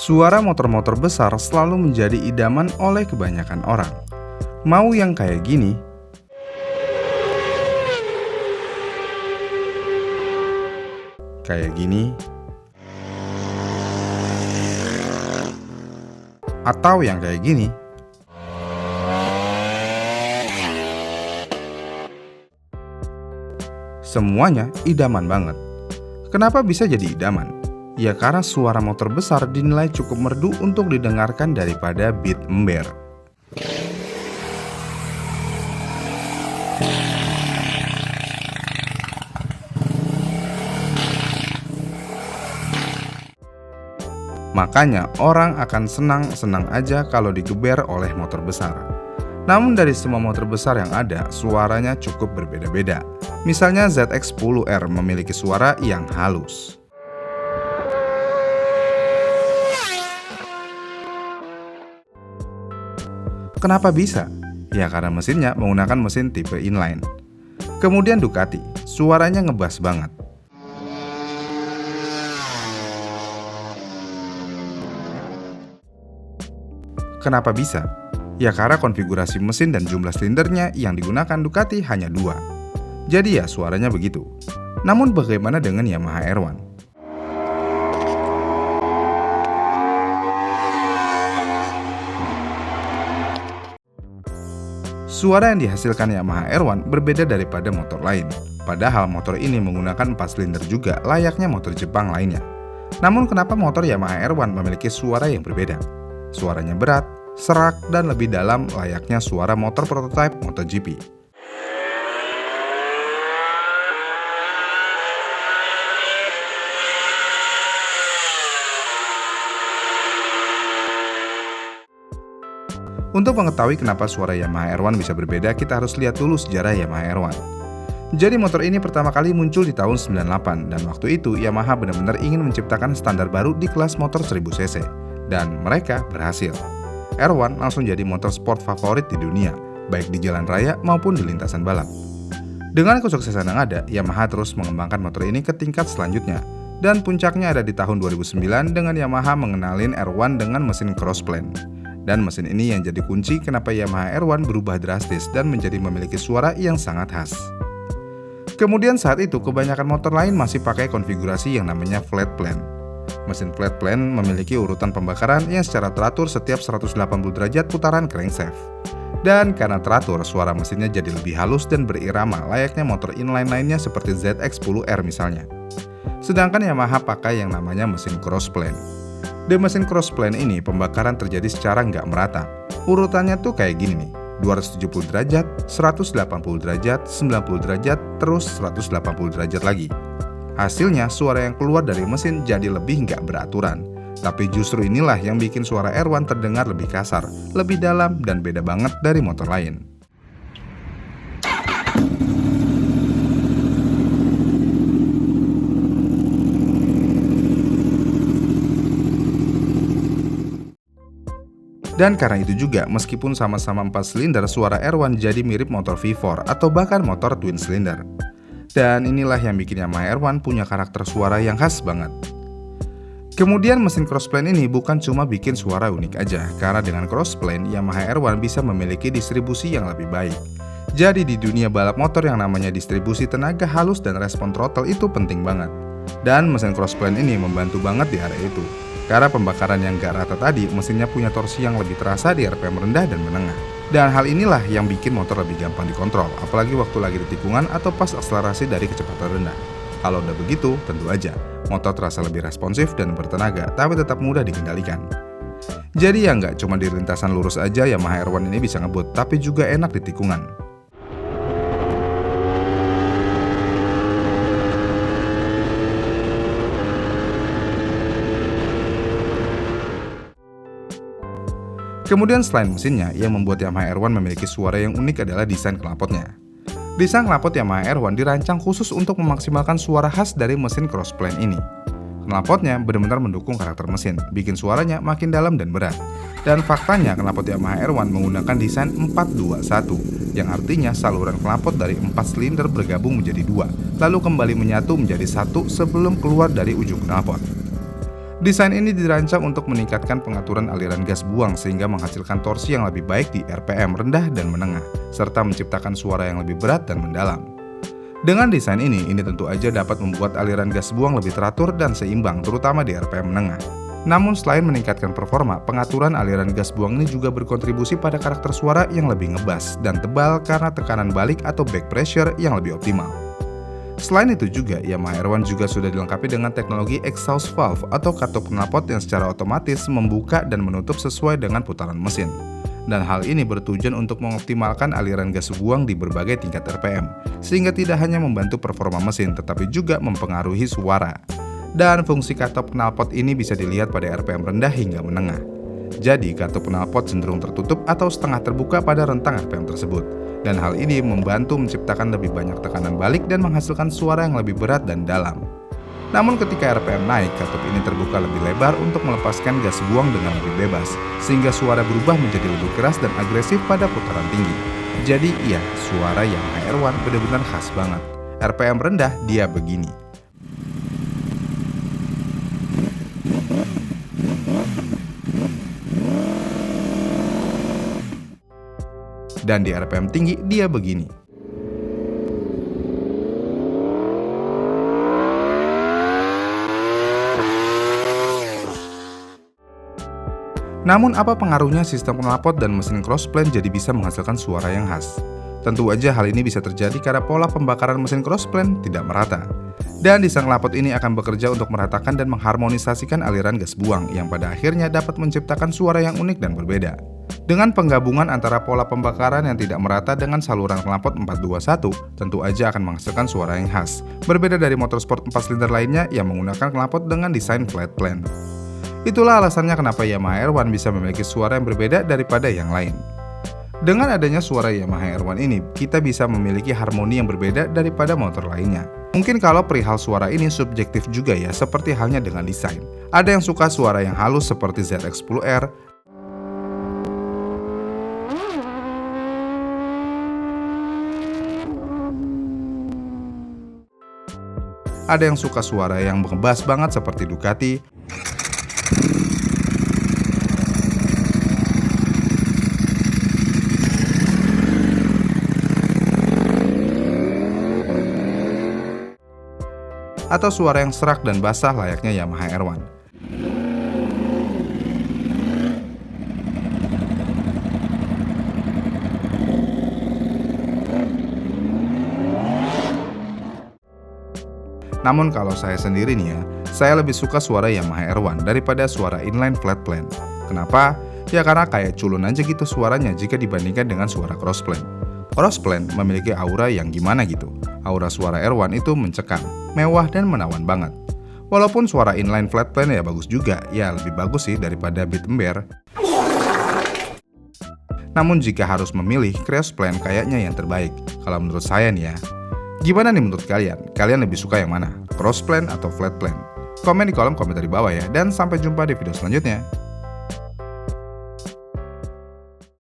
Suara motor-motor besar selalu menjadi idaman oleh kebanyakan orang. Mau yang kayak gini, kayak gini, atau yang kayak gini. Semuanya idaman banget. Kenapa bisa jadi idaman? Ya karena suara motor besar dinilai cukup merdu untuk didengarkan daripada beat ember. Makanya orang akan senang-senang aja kalau digeber oleh motor besar. Namun dari semua motor besar yang ada, suaranya cukup berbeda-beda. Misalnya ZX-10R memiliki suara yang halus. Kenapa bisa? Ya karena mesinnya menggunakan mesin tipe inline. Kemudian Ducati, suaranya ngebas banget. Kenapa bisa? Ya karena konfigurasi mesin dan jumlah silindernya yang digunakan Ducati hanya 2. Jadi ya suaranya begitu. Namun bagaimana dengan Yamaha R1? Suara yang dihasilkan Yamaha R1 berbeda daripada motor lain. Padahal motor ini menggunakan 4 silinder juga layaknya motor Jepang lainnya. Namun kenapa motor Yamaha R1 memiliki suara yang berbeda? Suaranya berat, serak, dan lebih dalam layaknya suara motor prototipe MotoGP. Untuk mengetahui kenapa suara Yamaha R1 bisa berbeda, kita harus lihat dulu sejarah Yamaha R1. Jadi motor ini pertama kali muncul di tahun 98 dan waktu itu Yamaha benar-benar ingin menciptakan standar baru di kelas motor 1000cc. Dan mereka berhasil. R1 langsung jadi motor sport favorit di dunia, baik di jalan raya maupun di lintasan balap. Dengan kesuksesan yang ada, Yamaha terus mengembangkan motor ini ke tingkat selanjutnya. Dan puncaknya ada di tahun 2009 dengan Yamaha mengenalin R1 dengan mesin crossplane. Dan mesin ini yang jadi kunci kenapa Yamaha R1 berubah drastis dan menjadi memiliki suara yang sangat khas. Kemudian saat itu kebanyakan motor lain masih pakai konfigurasi yang namanya flat plan. Mesin flat plan memiliki urutan pembakaran yang secara teratur setiap 180 derajat putaran crankshaft. Dan karena teratur, suara mesinnya jadi lebih halus dan berirama layaknya motor inline lainnya seperti ZX-10R misalnya. Sedangkan Yamaha pakai yang namanya mesin crossplane. Di mesin crossplane ini pembakaran terjadi secara nggak merata. Urutannya tuh kayak gini nih, 270 derajat, 180 derajat, 90 derajat, terus 180 derajat lagi. Hasilnya suara yang keluar dari mesin jadi lebih nggak beraturan. Tapi justru inilah yang bikin suara R1 terdengar lebih kasar, lebih dalam, dan beda banget dari motor lain. Dan karena itu juga, meskipun sama-sama 4 silinder, suara R1 jadi mirip motor V4 atau bahkan motor twin silinder. Dan inilah yang bikin Yamaha R1 punya karakter suara yang khas banget. Kemudian mesin crossplane ini bukan cuma bikin suara unik aja, karena dengan crossplane, Yamaha R1 bisa memiliki distribusi yang lebih baik. Jadi di dunia balap motor yang namanya distribusi tenaga halus dan respon throttle itu penting banget. Dan mesin crossplane ini membantu banget di area itu. Karena pembakaran yang gak rata tadi, mesinnya punya torsi yang lebih terasa di RPM rendah dan menengah. Dan hal inilah yang bikin motor lebih gampang dikontrol, apalagi waktu lagi di tikungan atau pas akselerasi dari kecepatan rendah. Kalau udah begitu, tentu aja, motor terasa lebih responsif dan bertenaga, tapi tetap mudah dikendalikan. Jadi ya nggak cuma di lintasan lurus aja Yamaha R1 ini bisa ngebut, tapi juga enak di tikungan. Kemudian selain mesinnya, yang membuat Yamaha R1 memiliki suara yang unik adalah desain knalpotnya. Desain knalpot Yamaha R1 dirancang khusus untuk memaksimalkan suara khas dari mesin crossplane ini. Knalpotnya benar-benar mendukung karakter mesin, bikin suaranya makin dalam dan berat. Dan faktanya knalpot Yamaha R1 menggunakan desain 421, yang artinya saluran knalpot dari 4 silinder bergabung menjadi 2, lalu kembali menyatu menjadi 1 sebelum keluar dari ujung knalpot. Desain ini dirancang untuk meningkatkan pengaturan aliran gas buang sehingga menghasilkan torsi yang lebih baik di RPM rendah dan menengah, serta menciptakan suara yang lebih berat dan mendalam. Dengan desain ini tentu aja dapat membuat aliran gas buang lebih teratur dan seimbang, terutama di RPM menengah. Namun selain meningkatkan performa, pengaturan aliran gas buang ini juga berkontribusi pada karakter suara yang lebih ngebas dan tebal karena tekanan balik atau back pressure yang lebih optimal. Selain itu juga, Yamaha R1 juga sudah dilengkapi dengan teknologi exhaust valve atau katup knalpot yang secara otomatis membuka dan menutup sesuai dengan putaran mesin. Dan hal ini bertujuan untuk mengoptimalkan aliran gas buang di berbagai tingkat RPM, sehingga tidak hanya membantu performa mesin tetapi juga mempengaruhi suara. Dan fungsi katup knalpot ini bisa dilihat pada RPM rendah hingga menengah. Jadi katup knalpot cenderung tertutup atau setengah terbuka pada rentang RPM tersebut. Dan hal ini membantu menciptakan lebih banyak tekanan balik dan menghasilkan suara yang lebih berat dan dalam. Namun ketika RPM naik, katup ini terbuka lebih lebar untuk melepaskan gas buang dengan lebih bebas, sehingga suara berubah menjadi lebih keras dan agresif pada putaran tinggi. Jadi iya, suara Yamaha R1 benar-benar khas banget. RPM rendah dia begini. Dan di RPM tinggi dia begini. Namun apa pengaruhnya sistem knalpot dan mesin crossplane jadi bisa menghasilkan suara yang khas? Tentu aja hal ini bisa terjadi karena pola pembakaran mesin crossplane tidak merata. Dan desain knalpot ini akan bekerja untuk meratakan dan mengharmonisasikan aliran gas buang yang pada akhirnya dapat menciptakan suara yang unik dan berbeda. Dengan penggabungan antara pola pembakaran yang tidak merata dengan saluran knalpot 421, tentu aja akan menghasilkan suara yang khas. Berbeda dari motor sport 4 silinder lainnya yang menggunakan knalpot dengan desain flat plane. Itulah alasannya kenapa Yamaha R1 bisa memiliki suara yang berbeda daripada yang lain. Dengan adanya suara Yamaha R1 ini, kita bisa memiliki harmoni yang berbeda daripada motor lainnya. Mungkin kalau perihal suara ini subjektif juga ya, seperti halnya dengan desain. Ada yang suka suara yang halus seperti ZX-10R, ada yang suka suara yang ngebas banget seperti Ducati, atau suara yang serak dan basah layaknya Yamaha R1. Namun kalau saya sendiri nih ya, saya lebih suka suara Yamaha R1 daripada suara inline flat plane. Kenapa? Ya karena kayak culun aja gitu suaranya jika dibandingkan dengan suara crossplane. Crossplane memiliki aura yang gimana gitu. Aura suara R1 itu mencekam, mewah dan menawan banget. Walaupun suara inline flat plane ya bagus juga, ya lebih bagus sih daripada beat ember. Namun jika harus memilih, crossplane kayaknya yang terbaik. Kalau menurut saya nih ya. Gimana nih menurut kalian? Kalian lebih suka yang mana? Crossplane atau flat plane? Komen di kolom komentar di bawah ya, dan sampai jumpa di video selanjutnya.